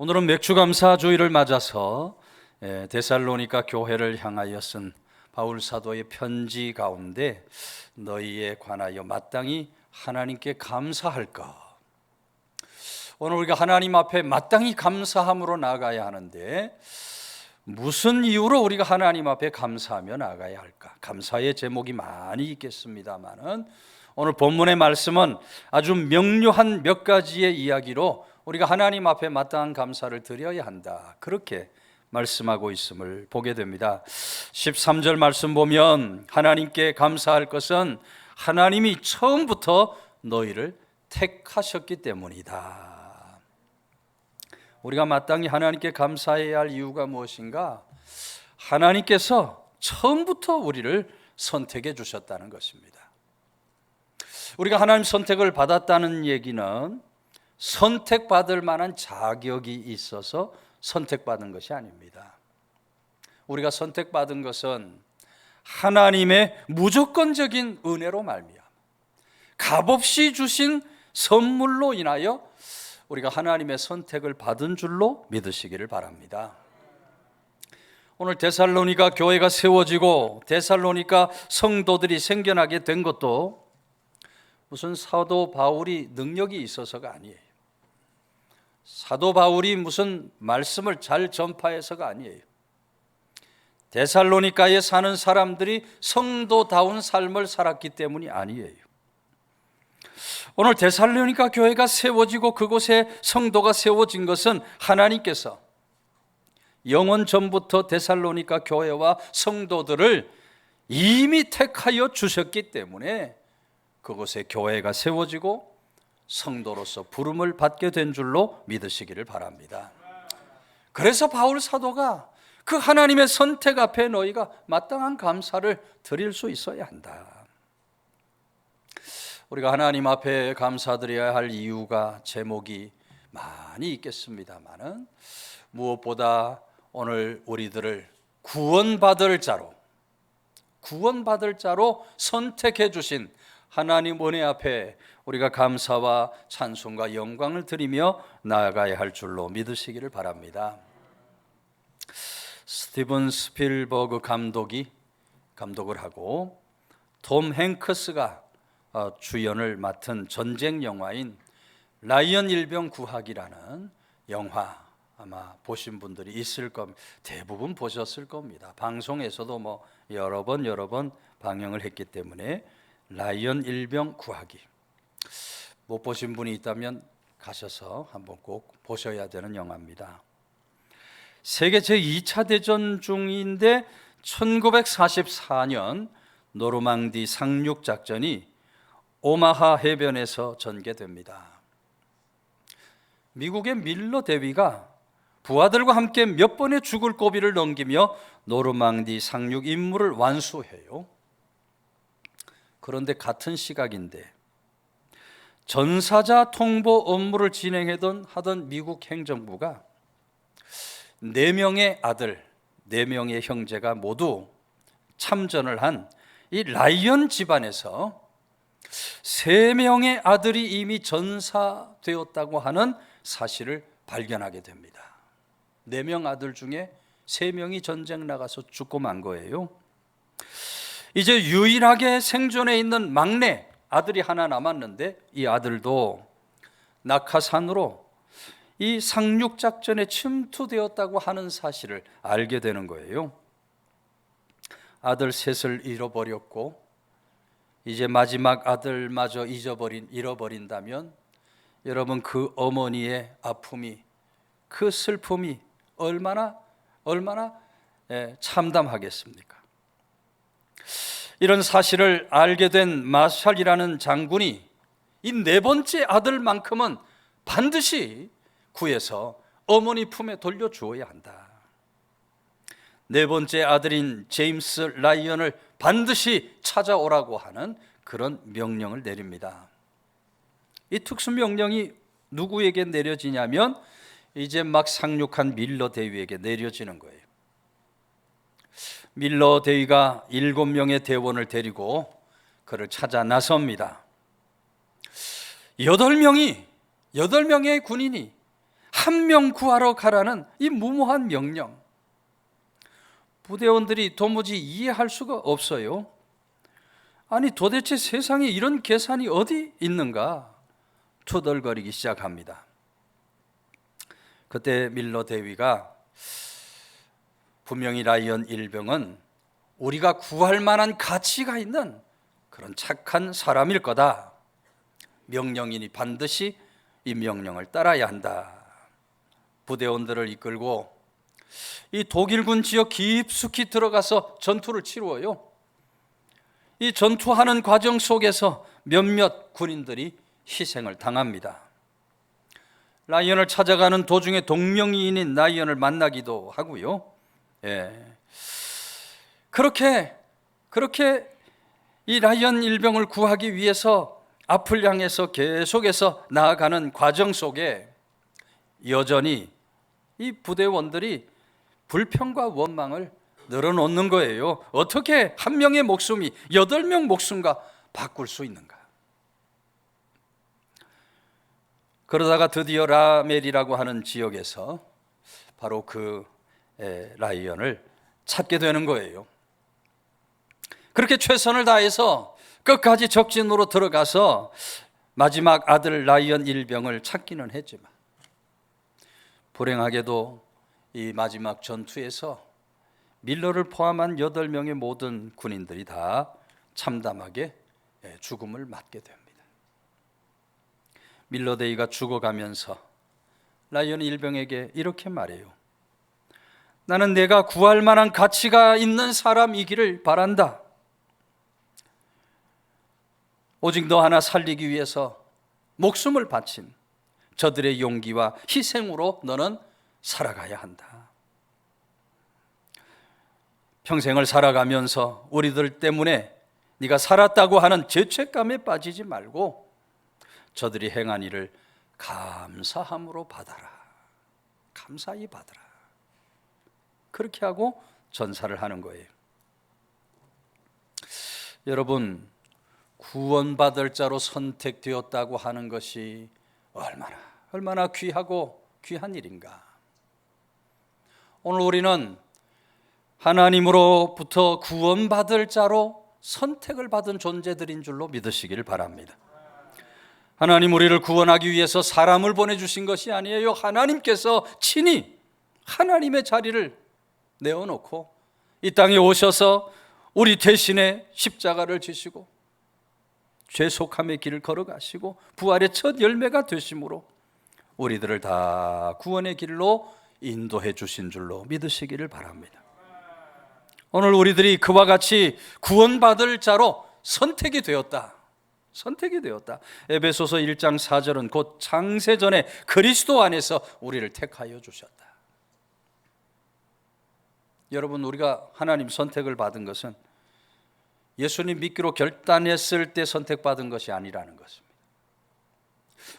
오늘은 맥주감사주의를 맞아서 데살로니가 교회를 향하여 쓴 바울 사도의 편지 가운데 너희에 관하여 마땅히 하나님께 감사할까? 오늘 우리가 하나님 앞에 마땅히 감사함으로 나아가야 하는데 무슨 이유로 우리가 하나님 앞에 감사하며 나아가야 할까? 감사의 제목이 많이 있겠습니다만은 오늘 본문의 말씀은 아주 명료한 몇 가지의 이야기로 우리가 하나님 앞에 마땅한 감사를 드려야 한다, 그렇게 말씀하고 있음을 보게 됩니다. 13절 말씀 보면 하나님께 감사할 것은 하나님이 처음부터 너희를 택하셨기 때문이다. 우리가 마땅히 하나님께 감사해야 할 이유가 무엇인가? 하나님께서 처음부터 우리를 선택해 주셨다는 것입니다. 우리가 하나님 선택을 받았다는 얘기는 선택받을 만한 자격이 있어서 선택받은 것이 아닙니다. 우리가 선택받은 것은 하나님의 무조건적인 은혜로 말미암아 값없이 주신 선물로 인하여 우리가 하나님의 선택을 받은 줄로 믿으시기를 바랍니다. 오늘 데살로니가 교회가 세워지고 데살로니가 성도들이 생겨나게 된 것도 무슨 사도 바울이 능력이 있어서가 아니에요. 사도 바울이 무슨 말씀을 잘 전파해서가 아니에요. 데살로니가에 사는 사람들이 성도다운 삶을 살았기 때문이 아니에요. 오늘 데살로니가 교회가 세워지고 그곳에 성도가 세워진 것은 하나님께서 영원 전부터 데살로니가 교회와 성도들을 이미 택하여 주셨기 때문에 그곳에 교회가 세워지고 성도로서 부름을 받게 된 줄로 믿으시기를 바랍니다. 그래서 바울 사도가 그 하나님의 선택 앞에 너희가 마땅한 감사를 드릴 수 있어야 한다. 우리가 하나님 앞에 감사드려야 할 이유가 제목이 많이 있겠습니다만은 무엇보다 오늘 우리들을 구원받을 자로 선택해 주신 하나님 은혜 앞에 우리가 감사와 찬송과 영광을 드리며 나아가야 할 줄로 믿으시기를 바랍니다. 스티븐 스필버그 감독이 감독을 하고 톰 행크스가 주연을 맡은 전쟁 영화인 라이언 일병 구하기라는 영화, 아마 보신 분들이 있을 겁니다. 대부분 보셨을 겁니다. 방송에서도 여러 번 방영을 했기 때문에 라이언 일병 구하기, 못 보신 분이 있다면 가셔서 한번 꼭 보셔야 되는 영화입니다. 세계 제2차 대전 중인데 1944년 노르망디 상륙작전이 오마하 해변에서 전개됩니다. 미국의 밀러 대위가 부하들과 함께 몇 번의 죽을 고비를 넘기며 노르망디 상륙 임무를 완수해요. 그런데 같은 시각인데 전사자 통보 업무를 하던 미국 행정부가 4명의 아들, 4명의 형제가 모두 참전을 한 이 라이언 집안에서 3명의 아들이 이미 전사되었다고 하는 사실을 발견하게 됩니다. 4명 아들 중에 3명이 전쟁 나가서 죽고 만 거예요. 이제 유일하게 생존해 있는 막내 아들이 하나 남았는데 이 아들도 낙하산으로 이 상륙작전에 침투되었다고 하는 사실을 알게 되는 거예요. 아들 셋을 잃어버렸고 이제 마지막 아들마저 잃어버린다면 여러분, 그 어머니의 아픔이, 그 슬픔이 얼마나 참담하겠습니까? 이런 사실을 알게 된 마샬이라는 장군이 이 4번째 아들만큼은 반드시 구해서 어머니 품에 돌려주어야 한다. 4번째 아들인 제임스 라이언을 반드시 찾아오라고 하는 그런 명령을 내립니다. 이 특수명령이 누구에게 내려지냐면 이제 막 상륙한 밀러 대위에게 내려지는 거예요. 밀러 대위가 7명의 대원을 데리고 그를 찾아 나섭니다. 8명의 군인이 한 명 구하러 가라는 이 무모한 명령. 부대원들이 도무지 이해할 수가 없어요. 아니 도대체 세상에 이런 계산이 어디 있는가 투덜거리기 시작합니다. 그때 밀러 대위가 분명히 라이언 일병은 우리가 구할 만한 가치가 있는 그런 착한 사람일 거다. 명령이니 반드시 이 명령을 따라야 한다. 부대원들을 이끌고 이 독일군 지역 깊숙이 들어가서 전투를 치루어요. 이 전투하는 과정 속에서 몇몇 군인들이 희생을 당합니다. 라이언을 찾아가는 도중에 동명이인인 라이언을 만나기도 하고요. 그렇게 이 라이언 일병을 구하기 위해서 앞을 향해서 계속해서 나아가는 과정 속에 여전히 이 부대원들이 불평과 원망을 늘어놓는 거예요. 어떻게 한 명의 목숨이 8명 목숨과 바꿀 수 있는가? 그러다가 드디어 라멜이라고 하는 지역에서 바로 그 라이언을 찾게 되는 거예요. 그렇게 최선을 다해서 끝까지 적진으로 들어가서 마지막 아들 라이언 일병을 찾기는 했지만 불행하게도 이 마지막 전투에서 밀러를 포함한 8명의 모든 군인들이 다 참담하게 죽음을 맞게 됩니다. 밀러 대위가 죽어가면서 라이언 일병에게 이렇게 말해요. 나는 내가 구할 만한 가치가 있는 사람이기를 바란다. 오직 너 하나 살리기 위해서 목숨을 바친 저들의 용기와 희생으로 너는 살아가야 한다. 평생을 살아가면서 우리들 때문에 네가 살았다고 하는 죄책감에 빠지지 말고 저들이 행한 일을 감사함으로 받아라. 감사히 받아라. 그렇게 하고 전사를 하는 거예요. 여러분, 구원받을 자로 선택되었다고 하는 것이 얼마나 귀하고 귀한 일인가. 오늘 우리는 하나님으로부터 구원받을 자로 선택을 받은 존재들인 줄로 믿으시기를 바랍니다. 하나님 우리를 구원하기 위해서 사람을 보내주신 것이 아니에요. 하나님께서 친히 하나님의 자리를 내어놓고 이 땅에 오셔서 우리 대신에 십자가를 지시고 죄속함의 길을 걸어가시고 부활의 첫 열매가 되심으로 우리들을 다 구원의 길로 인도해 주신 줄로 믿으시기를 바랍니다. 오늘 우리들이 그와 같이 구원받을 자로 선택이 되었다. 에베소서 1장 4절은 곧 창세전에 그리스도 안에서 우리를 택하여 주셨다. 여러분, 우리가 하나님 선택을 받은 것은 예수님 믿기로 결단했을 때 선택받은 것이 아니라는 것입니다.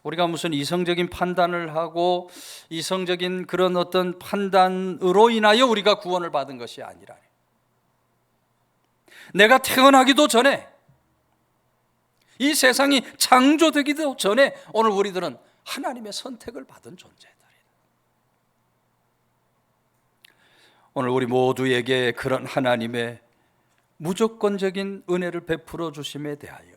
우리가 무슨 이성적인 판단을 하고 이성적인 그런 어떤 판단으로 인하여 우리가 구원을 받은 것이 아니라 내가 태어나기도 전에 이 세상이 창조되기도 전에 오늘 우리들은 하나님의 선택을 받은 존재들이다. 오늘 우리 모두에게 그런 하나님의 무조건적인 은혜를 베풀어 주심에 대하여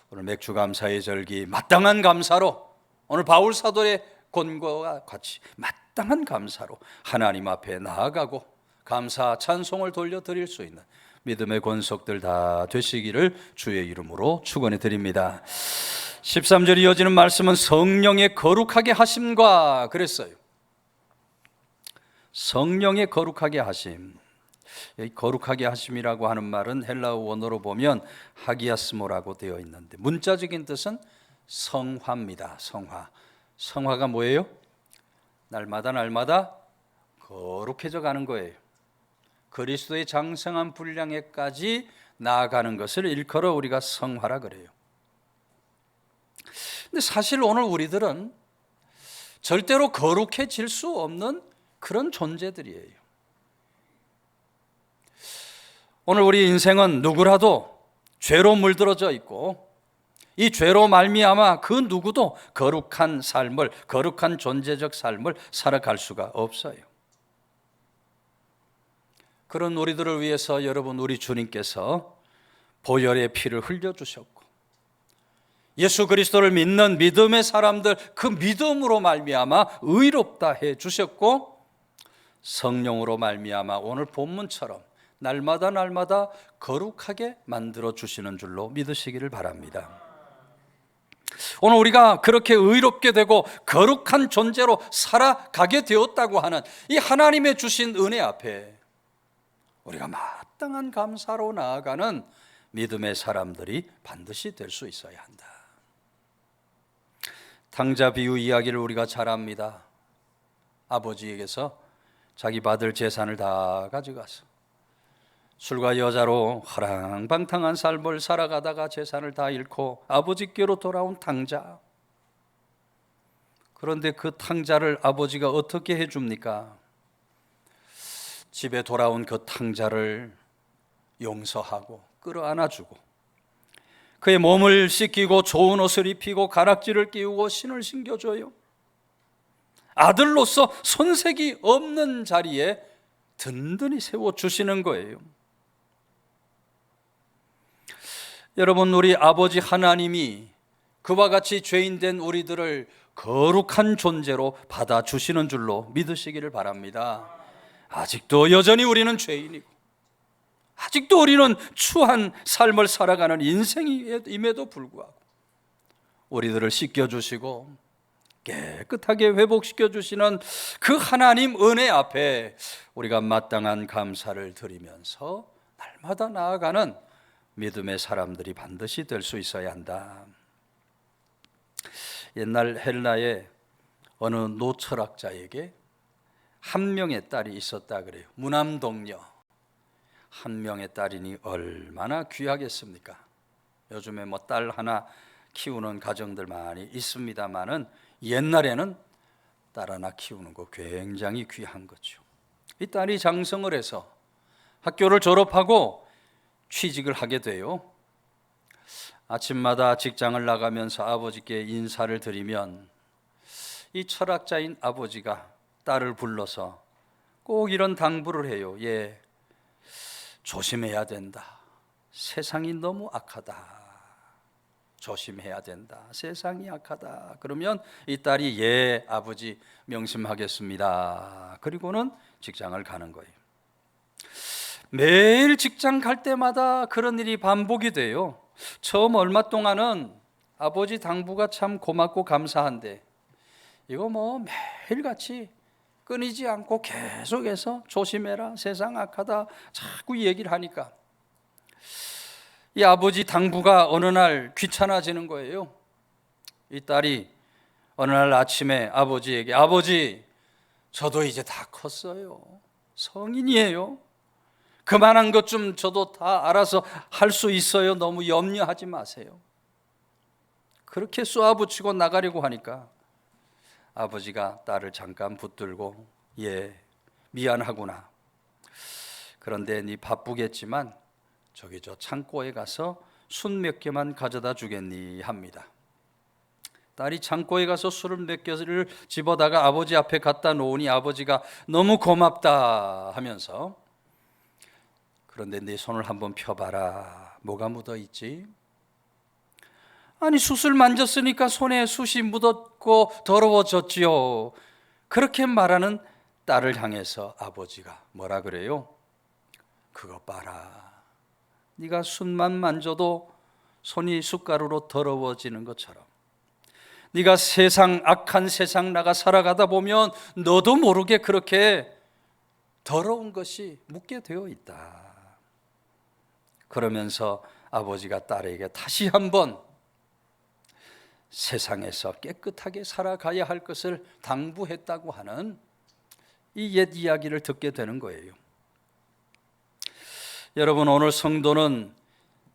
오늘 맥주감사의 절기 마땅한 감사로 오늘 바울 사도의 권고와 같이 마땅한 감사로 하나님 앞에 나아가고 감사 찬송을 돌려드릴 수 있는 믿음의 권속들 다 되시기를 주의 이름으로 축원해 드립니다. 13절 이어지는 말씀은 성령의 거룩하게 하심과 그랬어요. 성령의 거룩하게 하심. 거룩하게 하심이라고 하는 말은 헬라어 원어로 보면 하기아스모라고 되어 있는데 문자적인 뜻은 성화입니다. 성화가 뭐예요? 날마다 거룩해져 가는 거예요. 그리스도의 장성한 분량에까지 나아가는 것을 일컬어 우리가 성화라 그래요. 근데 사실 오늘 우리들은 절대로 거룩해질 수 없는 그런 존재들이에요. 오늘 우리 인생은 누구라도 죄로 물들어져 있고 이 죄로 말미암아 그 누구도 거룩한 삶을, 거룩한 존재적 삶을 살아갈 수가 없어요. 그런 우리들을 위해서 여러분, 우리 주님께서 보혈의 피를 흘려주셨고, 예수 그리스도를 믿는 믿음의 사람들 그 믿음으로 말미암아 의롭다 해주셨고, 성령으로 말미암아 오늘 본문처럼 날마다 날마다 거룩하게 만들어 주시는 줄로 믿으시기를 바랍니다. 오늘 우리가 그렇게 의롭게 되고 거룩한 존재로 살아가게 되었다고 하는 이 하나님의 주신 은혜 앞에 우리가 마땅한 감사로 나아가는 믿음의 사람들이 반드시 될 수 있어야 한다. 탕자 비유 이야기를 우리가 잘 압니다. 아버지에게서 자기 받을 재산을 다 가져가서 술과 여자로 허랑방탕한 삶을 살아가다가 재산을 다 잃고 아버지께로 돌아온 탕자. 그런데 그 탕자를 아버지가 어떻게 해줍니까? 집에 돌아온 그 탕자를 용서하고 끌어안아주고 그의 몸을 씻기고 좋은 옷을 입히고 가락지를 끼우고 신을 신겨줘요. 아들로서 손색이 없는 자리에 든든히 세워주시는 거예요. 여러분, 우리 아버지 하나님이 그와 같이 죄인된 우리들을 거룩한 존재로 받아주시는 줄로 믿으시기를 바랍니다. 아직도 여전히 우리는 죄인이고 아직도 우리는 추한 삶을 살아가는 인생임에도 불구하고 우리들을 씻겨주시고 깨끗하게 회복시켜주시는 그 하나님 은혜 앞에 우리가 마땅한 감사를 드리면서 날마다 나아가는 믿음의 사람들이 반드시 될 수 있어야 한다. 옛날 헬라의 어느 노철학자에게 한 명의 딸이 있었다 그래요. 무남동녀. 한 명의 딸이니 얼마나 귀하겠습니까? 요즘에 뭐 딸 하나 키우는 가정들 많이 있습니다만은 옛날에는 딸 하나 키우는 거 굉장히 귀한 거죠. 이 딸이 장성을 해서 학교를 졸업하고 취직을 하게 돼요. 아침마다 직장을 나가면서 아버지께 인사를 드리면 이 철학자인 아버지가 딸을 불러서 꼭 이런 당부를 해요. 예, 조심해야 된다. 세상이 너무 악하다. 조심해야 된다. 세상이 악하다. 그러면 이 딸이 예, 아버지 명심하겠습니다. 그리고는 직장을 가는 거예요. 매일 직장 갈 때마다 그런 일이 반복이 돼요. 처음 얼마 동안은 아버지 당부가 참 고맙고 감사한데 이거 뭐 매일같이 끊이지 않고 계속해서 조심해라, 세상 악하다 자꾸 얘기를 하니까 이 아버지 당부가 어느 날 귀찮아지는 거예요. 이 딸이 어느 날 아침에 아버지에게 아버지, 저도 이제 다 컸어요. 성인이에요. 그만한 것 좀 저도 다 알아서 할 수 있어요. 너무 염려하지 마세요. 그렇게 쏘아붙이고 나가려고 하니까 아버지가 딸을 잠깐 붙들고 예, 미안하구나. 그런데 네 바쁘겠지만 저기 저 창고에 가서 순 몇 개만 가져다 주겠니 합니다. 딸이 창고에 가서 술을 몇 개를 집어다가 아버지 앞에 갖다 놓으니 아버지가 너무 고맙다 하면서 그런데 네 손을 한번 펴봐라. 뭐가 묻어 있지? 아니 숯을 만졌으니까 손에 숯이 묻었고 더러워졌지요. 그렇게 말하는 딸을 향해서 아버지가 뭐라 그래요? 그거 봐라. 네가 숯만 만져도 손이 숯가루로 더러워지는 것처럼 네가 세상 악한 세상 나가 살아가다 보면 너도 모르게 그렇게 더러운 것이 묻게 되어 있다. 그러면서 아버지가 딸에게 다시 한번 세상에서 깨끗하게 살아가야 할 것을 당부했다고 하는 이 옛 이야기를 듣게 되는 거예요. 여러분, 오늘 성도는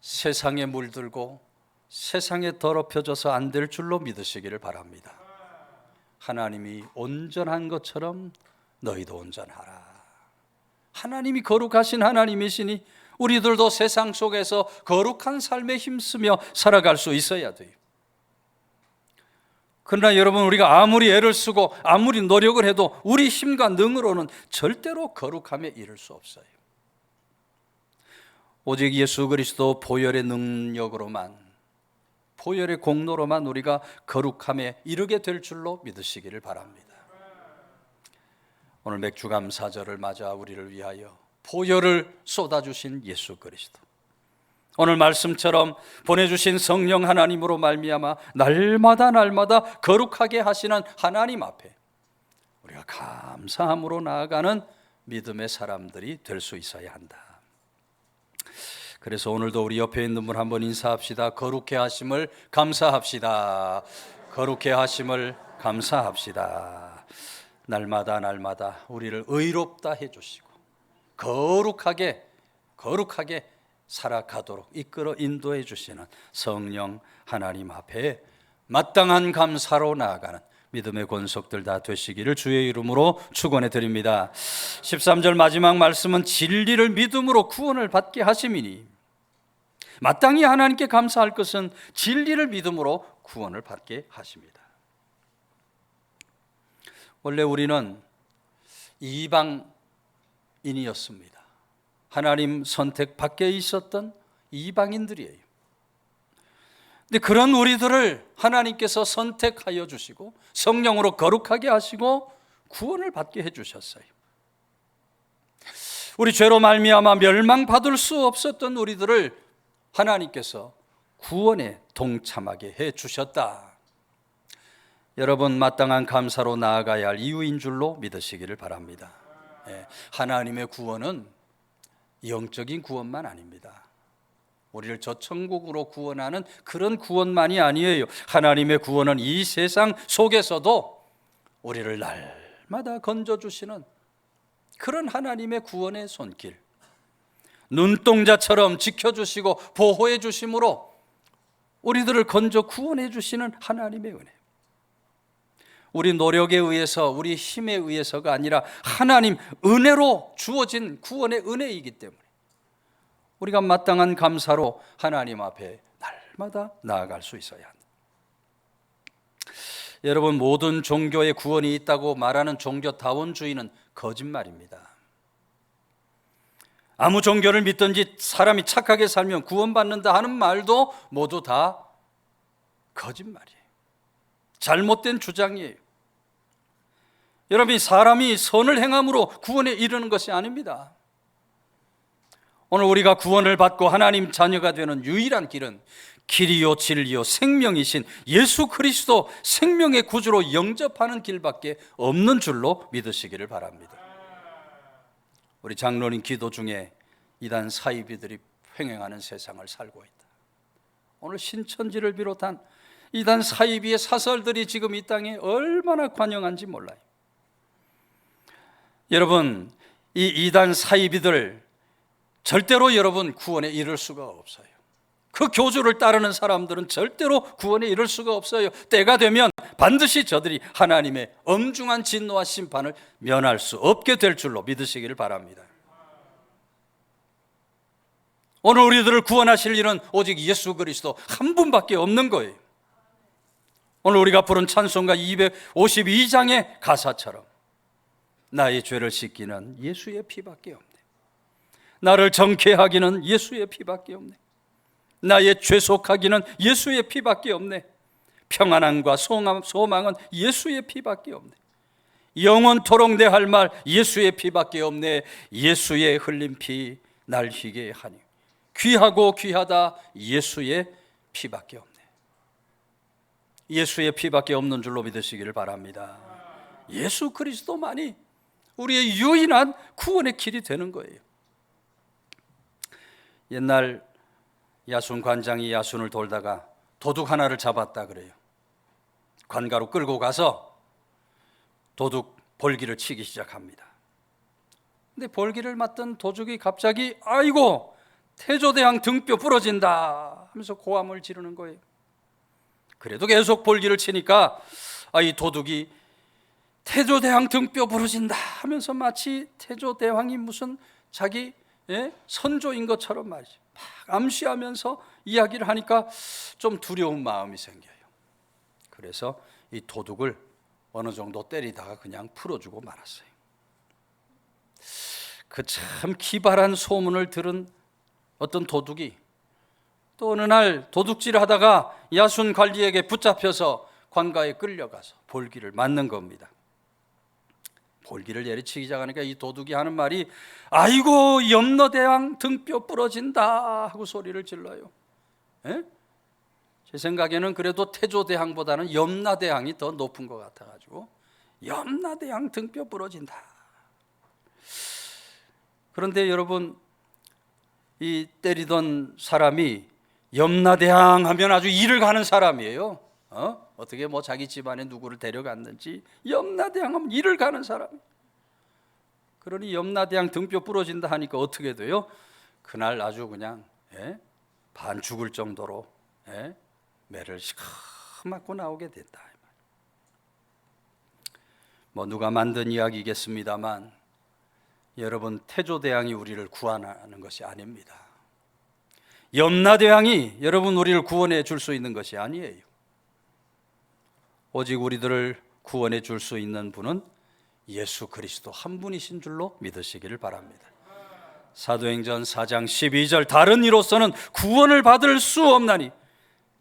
세상에 물들고 세상에 더럽혀져서 안 될 줄로 믿으시기를 바랍니다. 하나님이 온전한 것처럼 너희도 온전하라. 하나님이 거룩하신 하나님이시니 우리들도 세상 속에서 거룩한 삶에 힘쓰며 살아갈 수 있어야 돼요. 그러나 여러분, 우리가 아무리 애를 쓰고 아무리 노력을 해도 우리 힘과 능으로는 절대로 거룩함에 이를 수 없어요. 오직 예수 그리스도 보혈의 능력으로만, 보혈의 공로로만 우리가 거룩함에 이르게 될 줄로 믿으시기를 바랍니다. 오늘 맥주감사절을 맞아 우리를 위하여 보혈을 쏟아주신 예수 그리스도, 오늘 말씀처럼 보내주신 성령 하나님으로 말미암아 날마다 거룩하게 하시는 하나님 앞에 우리가 감사함으로 나아가는 믿음의 사람들이 될 수 있어야 한다. 그래서 오늘도 우리 옆에 있는 분 한번 인사합시다. 거룩해 하심을 감사합시다. 거룩해 하심을 감사합시다. 날마다 우리를 의롭다 해주시고 거룩하게 살아가도록 이끌어 인도해 주시는 성령 하나님 앞에 마땅한 감사로 나아가는 믿음의 권속들 다 되시기를 주의 이름으로 축원해 드립니다. 13절 마지막 말씀은 진리를 믿음으로 구원을 받게 하심이니, 마땅히 하나님께 감사할 것은 진리를 믿음으로 구원을 받게 하십니다. 원래 우리는 이방인이었습니다. 하나님 선택 밖에 있었던 이방인들이에요. 근데 그런 우리들을 하나님께서 선택하여 주시고 성령으로 거룩하게 하시고 구원을 받게 해주셨어요. 우리 죄로 말미암아 멸망받을 수 없었던 우리들을 하나님께서 구원에 동참하게 해주셨다. 여러분, 마땅한 감사로 나아가야 할 이유인 줄로 믿으시기를 바랍니다. 하나님의 구원은 영적인 구원만 아닙니다. 우리를 저 천국으로 구원하는 그런 구원만이 아니에요. 하나님의 구원은 이 세상 속에서도 우리를 날마다 건져주시는 그런 하나님의 구원의 손길, 눈동자처럼 지켜주시고 보호해 주심으로 우리들을 건져 구원해 주시는 하나님의 은혜, 우리 노력에 의해서 우리 힘에 의해서가 아니라 하나님 은혜로 주어진 구원의 은혜이기 때문에 우리가 마땅한 감사로 하나님 앞에 날마다 나아갈 수 있어야 합니다. 여러분, 모든 종교에 구원이 있다고 말하는 종교다원주의는 거짓말입니다. 아무 종교를 믿든지 사람이 착하게 살면 구원받는다 하는 말도 모두 다 거짓말이에요. 잘못된 주장이에요. 여러분, 사람이 선을 행함으로 구원에 이르는 것이 아닙니다. 오늘 우리가 구원을 받고 하나님 자녀가 되는 유일한 길은 길이요 진리요 생명이신 예수 그리스도 생명의 구주로 영접하는 길밖에 없는 줄로 믿으시기를 바랍니다. 우리 장로님 기도 중에 이단 사이비들이 횡행하는 세상을 살고 있다. 오늘 신천지를 비롯한 이단 사이비의 사설들이 지금 이 땅에 얼마나 관영한지 몰라요. 여러분, 이 이단 사이비들 절대로 여러분 구원에 이를 수가 없어요. 그 교주를 따르는 사람들은 절대로 구원에 이를 수가 없어요. 때가 되면 반드시 저들이 하나님의 엄중한 진노와 심판을 면할 수 없게 될 줄로 믿으시기를 바랍니다. 오늘 우리들을 구원하실 일은 오직 예수 그리스도 한 분밖에 없는 거예요. 오늘 우리가 부른 찬송가 252장의 가사처럼 나의 죄를 씻기는 예수의 피밖에 없네. 나를 정케 하기는 예수의 피밖에 없네. 나의 죄속하기는 예수의 피밖에 없네. 평안함과 소망은 예수의 피밖에 없네. 영원토록 내 할 말 예수의 피밖에 없네. 예수의 흘린 피 날 희게 하니 귀하고 귀하다 예수의 피밖에 없네. 예수의 피밖에 없는 줄로 믿으시기를 바랍니다. 예수 그리스도만이 우리의 유일한 구원의 길이 되는 거예요. 옛날 야순 관장이 야순을 돌다가 도둑 하나를 잡았다 그래요. 관가로 끌고 가서 도둑 볼기를 치기 시작합니다. 근데 볼기를 맞던 도둑이 갑자기 아이고 태조대왕 등뼈 부러진다 하면서 고함을 지르는 거예요. 그래도 계속 볼기를 치니까 이 도둑이 태조대왕 등뼈 부러진다 하면서 마치 태조대왕이 무슨 자기 선조인 것처럼 말이죠. 막 암시하면서 이야기를 하니까 좀 두려운 마음이 생겨요. 그래서 이 도둑을 어느 정도 때리다가 그냥 풀어주고 말았어요. 그 참 기발한 소문을 들은 어떤 도둑이 또 어느 날 도둑질을 하다가 야순 관리에게 붙잡혀서 관가에 끌려가서 볼기를 맞는 겁니다. 볼기를 내리치기 시작하니까 이 도둑이 하는 말이 아이고 염라대왕 등뼈 부러진다 하고 소리를 질러요. 제 생각에는 그래도 태조대왕보다는 염라대왕이 더 높은 것 같아가지고 염라대왕 등뼈 부러진다. 그런데 여러분, 이 때리던 사람이 염라대왕 하면 아주 이를 가는 사람이에요. 어떻게 뭐 자기 집안에 누구를 데려갔는지 염라대왕 하면 이를 가는 사람. 그러니 염라대왕 등뼈 부러진다 하니까 어떻게 돼요? 그날 아주 그냥 반 죽을 정도로 매를 시커 맞고 나오게 된다. 뭐 누가 만든 이야기겠습니다만 여러분, 태조대왕이 우리를 구원하는 것이 아닙니다. 염라대왕이 여러분 우리를 구원해 줄 수 있는 것이 아니에요. 오직 우리들을 구원해 줄 수 있는 분은 예수 그리스도 한 분이신 줄로 믿으시기를 바랍니다. 사도행전 4장 12절 다른 이로서는 구원을 받을 수 없나니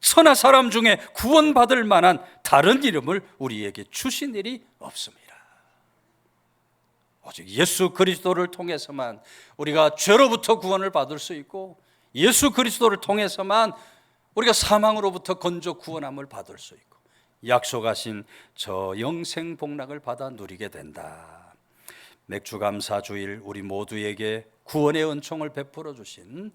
선한 사람 중에 구원받을 만한 다른 이름을 우리에게 주신 일이 없습니다. 오직 예수 그리스도를 통해서만 우리가 죄로부터 구원을 받을 수 있고 예수 그리스도를 통해서만 우리가 사망으로부터 건져 구원함을 받을 수 있고 약속하신 저 영생 복락을 받아 누리게 된다. 맥주감사 주일 우리 모두에게 구원의 은총을 베풀어 주신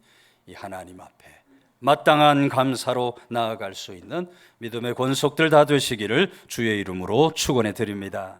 이 하나님 앞에 마땅한 감사로 나아갈 수 있는 믿음의 권속들 다 되시기를 주의 이름으로 축원해 드립니다.